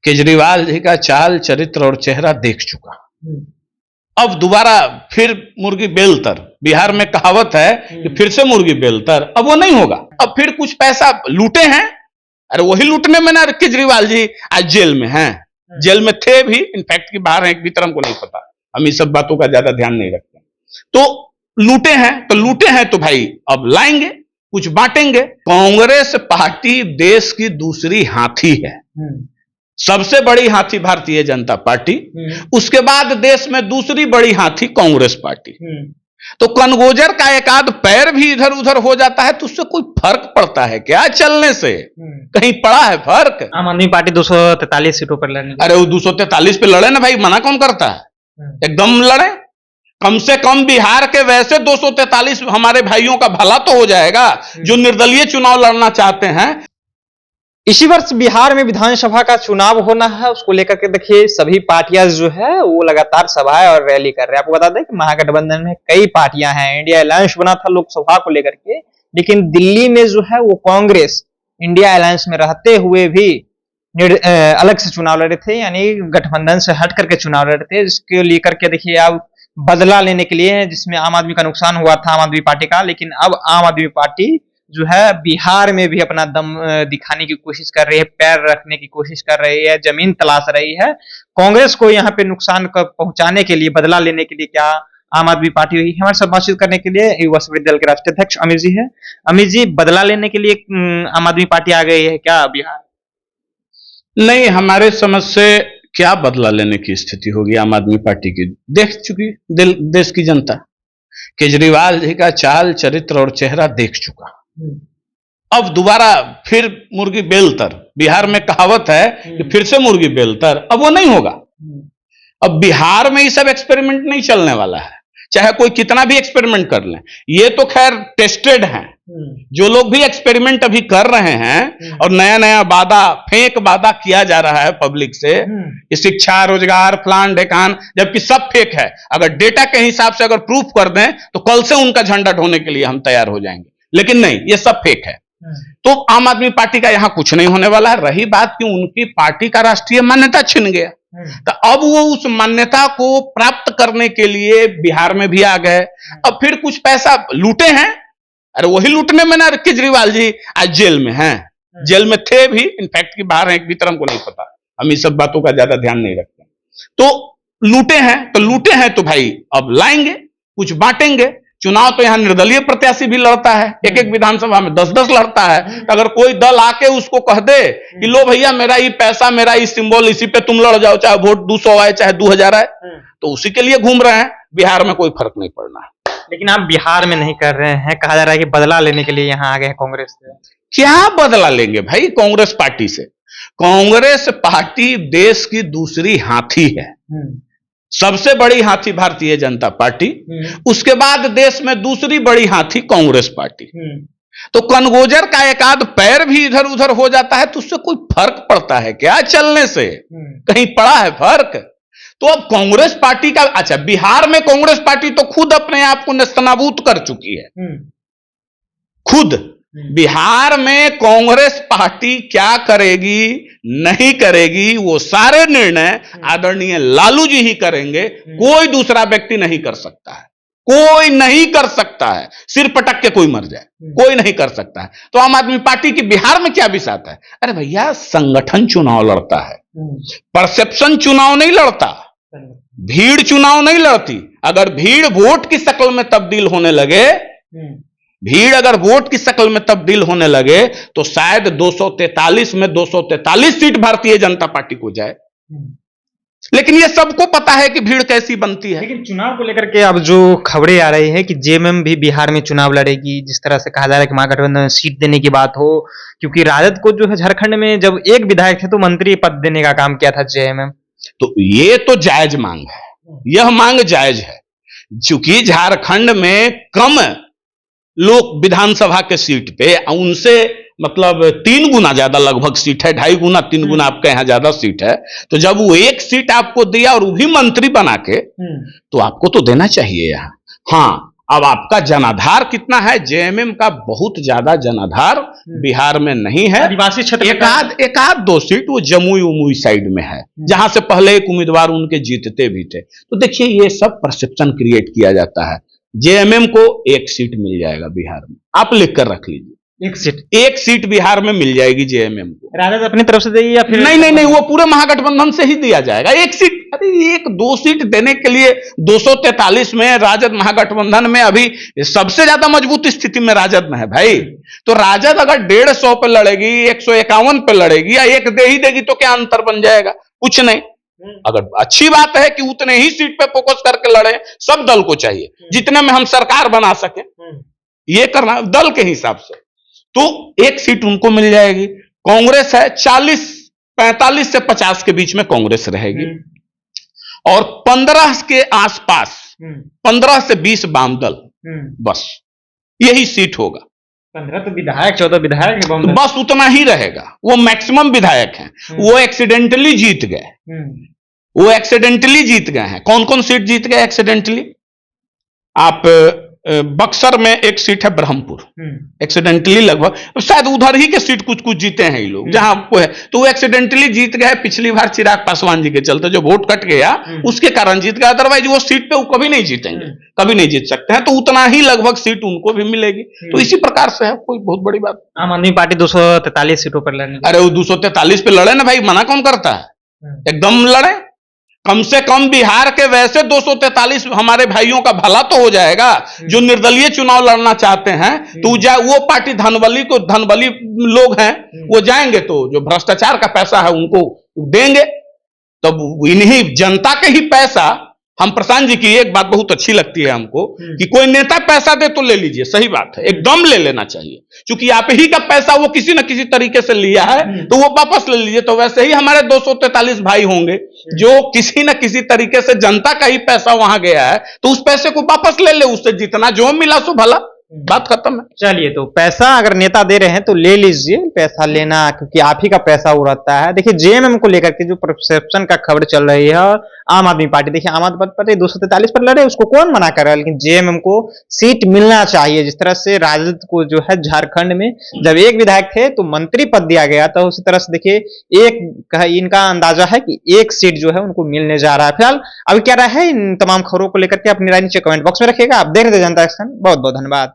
केजरीवाल जी का चाल चरित्र और चेहरा देख चुका। अब दोबारा फिर मुर्गी बेलतर, बिहार में कहावत है कि फिर से मुर्गी बेलतर, अब वो नहीं होगा। अब फिर कुछ पैसा लूटे हैं, अरे वही लूटने में ना केजरीवाल जी आज जेल में हैं, जेल में थे भी, इनफैक्ट कि बाहर हैं एक भी तरह को नहीं पता, हम इस सब बातों का ज्यादा ध्यान नहीं रखते। तो लूटे हैं तो भाई अब लाएंगे, कुछ बांटेंगे। कांग्रेस पार्टी देश की दूसरी हाथी है, सबसे बड़ी हाथी भारतीय जनता पार्टी, उसके बाद देश में दूसरी बड़ी हाथी कांग्रेस पार्टी। तो कनगोजर का एक आध पैर भी इधर उधर हो जाता है तो उससे कोई फर्क पड़ता है क्या? चलने से कहीं पड़ा है फर्क? आम आदमी पार्टी 243 सीटों पर लड़ने, अरे वो 243 पे लड़े ना भाई, मना कौन करता है? एकदम लड़े, कम से कम बिहार के वैसे 243 हमारे भाइयों का भला तो हो जाएगा जो निर्दलीय चुनाव लड़ना चाहते हैं। इसी वर्ष बिहार में विधानसभा का चुनाव होना है, उसको लेकर के देखिए सभी पार्टियां जो है वो लगातार सभाएं और रैली कर रहे हैं। आपको बता दें कि महागठबंधन में कई पार्टियां हैं, इंडिया अलायंस बना था लोकसभा को लेकर के, लेकिन दिल्ली में जो है वो कांग्रेस इंडिया अलायंस में रहते हुए भी अलग से चुनाव लड़े थे, यानी गठबंधन से हट करके चुनाव लड़े थे। इसको लेकर के देखिए अब बदला लेने के लिए, जिसमें आम आदमी का नुकसान हुआ था, आम आदमी पार्टी का, लेकिन अब आम आदमी पार्टी जो है बिहार में भी अपना दम दिखाने की कोशिश कर रही है, पैर रखने की कोशिश कर रही है, जमीन तलाश रही है। कांग्रेस को यहाँ पे नुकसान पहुंचाने के लिए, बदला लेने के लिए क्या आम आदमी पार्टी हुई? हमारे साथ बातचीत करने के लिए युवा सेवादल दल के राष्ट्रीय अध्यक्ष अमित जी है। अमित जी, बदला लेने के लिए आम आदमी पार्टी आ गई है क्या बिहार? नहीं, हमारे समझ से क्या बदला लेने की स्थिति होगी आम आदमी पार्टी की? देख चुकी देश की जनता, केजरीवाल जी का चाल चरित्र और चेहरा देख चुका। अब दोबारा फिर मुर्गी बेलतर, बिहार में कहावत है कि फिर से मुर्गी बेलतर, अब वो नहीं होगा। अब बिहार में ये सब एक्सपेरिमेंट नहीं चलने वाला है, चाहे कोई कितना भी एक्सपेरिमेंट कर ले। ये तो खैर टेस्टेड है, जो लोग भी एक्सपेरिमेंट अभी कर रहे हैं और नया नया फेक वादा किया जा रहा है पब्लिक से, शिक्षा, रोजगार, फलान ढेकान, जबकि सब फेक है। अगर डेटा के हिसाब से अगर प्रूफ कर दें तो कल से उनका झंडा ढोने के लिए हम तैयार हो जाएंगे, लेकिन नहीं, ये सब फेक है। तो आम आदमी पार्टी का यहां कुछ नहीं होने वाला है। रही बात कि उनकी पार्टी का राष्ट्रीय मान्यता छिन गया, तो अब वो उस मान्यता को प्राप्त करने के लिए बिहार में भी आ गए। अब फिर कुछ पैसा लूटे हैं, अरे वही लूटने में ना केजरीवाल जी आज जेल में हैं, जेल में थे भी, इनफैक्ट कि बाहर हैं एक भी तरह को नहीं पता, हम इस सब बातों का ज्यादा ध्यान नहीं रखते। तो लूटे हैं तो भाई अब लाएंगे, कुछ बांटेंगे। चुनाव तो यहां निर्दलीय प्रत्याशी भी लड़ता है, एक एक विधानसभा में 10-10 लड़ता है। तो अगर कोई दल आके उसको कह दे कि लो भैया मेरा ये पैसा, मेरा ये सिंबल, इसी पे तुम लड़ जाओ, चाहे वोट 200 आए चाहे 2000 आए, तो उसी के लिए घूम रहे हैं। बिहार में कोई फर्क नहीं पड़ना है। लेकिन आप बिहार में नहीं कर रहे हैं, कहा जा रहा है कि बदला लेने के लिए यहाँ आ गए कांग्रेस से। क्या बदला लेंगे भाई कांग्रेस पार्टी से? कांग्रेस पार्टी देश की दूसरी हाथी है, सबसे बड़ी हाथी भारतीय जनता पार्टी, उसके बाद देश में दूसरी बड़ी हाथी कांग्रेस पार्टी। तो कनगोजर का एक आध पैर भी इधर उधर हो जाता है तो उससे कोई फर्क पड़ता है क्या? चलने से कहीं पड़ा है फर्क? तो अब कांग्रेस पार्टी का, अच्छा, बिहार में कांग्रेस पार्टी तो खुद अपने आप को नेस्तनाबूद कर चुकी है। खुद बिहार में कांग्रेस पार्टी क्या करेगी नहीं करेगी, वो सारे निर्णय आदरणीय लालू जी ही करेंगे, कोई दूसरा व्यक्ति नहीं कर सकता है, कोई नहीं कर सकता है। सिर पटक के कोई मर जाए, कोई नहीं कर सकता है। तो आम आदमी पार्टी की बिहार में क्या विसात है? अरे भैया, संगठन चुनाव लड़ता है, परसेप्शन चुनाव नहीं लड़ता, भीड़ चुनाव नहीं लड़ती। अगर भीड़ वोट की शक्ल में तब्दील होने लगे, भीड़ अगर वोट की शक्ल में तब्दील होने लगे तो शायद 243 में 243 सीट भारतीय जनता पार्टी को जाए। लेकिन ये सबको पता है कि भीड़ कैसी बनती है। लेकिन चुनाव को लेकर के अब जो खबरें आ रही है कि जेएमएम भी बिहार में चुनाव लड़ेगी, जिस तरह से कहा जा रहा है कि महागठबंधन सीट देने की बात हो, क्योंकि राजद को जो है झारखंड में जब एक विधायक थे तो मंत्री पद देने का काम किया था जेएमएम। तो ये तो जायज मांग है, यह मांग जायज है, चूंकि झारखंड में कम लोग विधानसभा के सीट पे, उनसे मतलब 3 गुना ज्यादा लगभग सीट है, 2.5 गुना 3 गुना आपके यहाँ ज्यादा सीट है। तो जब वो एक सीट आपको दिया और वो भी मंत्री बना के, तो आपको तो देना चाहिए यहाँ। हाँ, अब आपका जनाधार कितना है? जेएमएम का बहुत ज्यादा जनाधार बिहार में नहीं है। आदिवासी क्षेत्र एक आध दो सीट वो जमुई उमुई साइड में है, जहां से पहले एक उम्मीदवार उनके जीतते भी थे। तो देखिए ये सब परसेप्शन क्रिएट किया जाता है। जेएमएम को एक सीट मिल जाएगा बिहार में, आप लिख कर रख लीजिए। एक सीट बिहार में मिल जाएगी जेएमएम को। राजद अपनी तरफ से देगी या फिर? नहीं, वो पूरे महागठबंधन से ही दिया जाएगा। एक सीट, अरे एक दो सीट देने के लिए 243 में राजद महागठबंधन में अभी सबसे ज्यादा मजबूत स्थिति में राजद में है भाई। तो राजद अगर 150 पे लड़ेगी, 151 पे लड़ेगी या एक दे ही देगी तो क्या अंतर बन जाएगा? कुछ नहीं। अगर अच्छी बात है कि उतने ही सीट पे फोकस करके लड़े, सब दल को चाहिए जितने में हम सरकार बना सके, ये करना दल के हिसाब से। तो एक सीट उनको मिल जाएगी। कांग्रेस है 45 से 50 के बीच में कांग्रेस रहेगी और 15 के आसपास 15 से 20 वाम दल, बस यही सीट होगा। 15 तो विधायक, 14 विधायक बस उतना ही रहेगा। वो मैक्सिमम विधायक हैं, वो एक्सीडेंटली जीत गए हैं। कौन कौन सीट जीत गए एक्सीडेंटली? आप बक्सर में एक सीट है ब्रह्मपुर, एक्सीडेंटली लगभग, शायद उधर ही के सीट कुछ जीते हैं ये लोग, जहां आपको है तो वो एक्सीडेंटली जीत गए। पिछली बार चिराग पासवान जी के चलते जो वोट कट गया उसके कारण जीत गया, अदरवाइज वो सीट पे वो कभी नहीं जीतेंगे, कभी नहीं जीत सकते हैं। तो उतना ही लगभग सीट उनको भी मिलेगी। तो इसी प्रकार से है, कोई बहुत बड़ी बात। आम आदमी पार्टी 243 सीटों पर लड़ने, अरे वो 243 पे लड़े ना भाई, मना कौन करता है? एकदम लड़े। कम से कम बिहार के वैसे 243 हमारे भाइयों का भला तो हो जाएगा जो निर्दलीय चुनाव लड़ना चाहते हैं। तो वो पार्टी धनबली लोग हैं, वो जाएंगे तो जो भ्रष्टाचार का पैसा है उनको देंगे। तब इन्हीं जनता के ही पैसा, हम प्रशांत जी की एक बात बहुत अच्छी लगती है हमको कि कोई नेता पैसा दे तो ले लीजिए, सही बात है, एकदम ले लेना चाहिए, क्योंकि आप ही का पैसा वो किसी न किसी तरीके से लिया है तो वो वापस ले लीजिए। तो वैसे ही हमारे 243 भाई होंगे जो किसी न किसी तरीके से जनता का ही पैसा वहां गया है, तो उस पैसे को वापस ले ले, उससे जितना जो मिला सो भला, बात खत्म है। चलिए, तो पैसा अगर नेता दे रहे हैं तो ले लीजिए, पैसा लेना क्योंकि आप ही का पैसा उड़ाता है। देखिए जेएमएम को लेकर के जो परसेप्शन का खबर चल रही है, आम आदमी पार्टी, देखिए आम आदमी पार्टी 243 पर लड़े, उसको कौन मना कर रहा है, लेकिन जेएमएम को सीट मिलना चाहिए। जिस तरह से राजद को जो है झारखंड में जब एक विधायक थे तो मंत्री पद दिया गया, तो उसी तरह से देखिए इनका अंदाजा है कि एक सीट जो है उनको मिलने जा रहा है। फिलहाल अभी क्या रहा है, इन तमाम खबरों को लेकर के अपनी राय नीचे कमेंट बॉक्स में रखिएगा। आप देख रहे थे जनता एक्शन, बहुत बहुत धन्यवाद।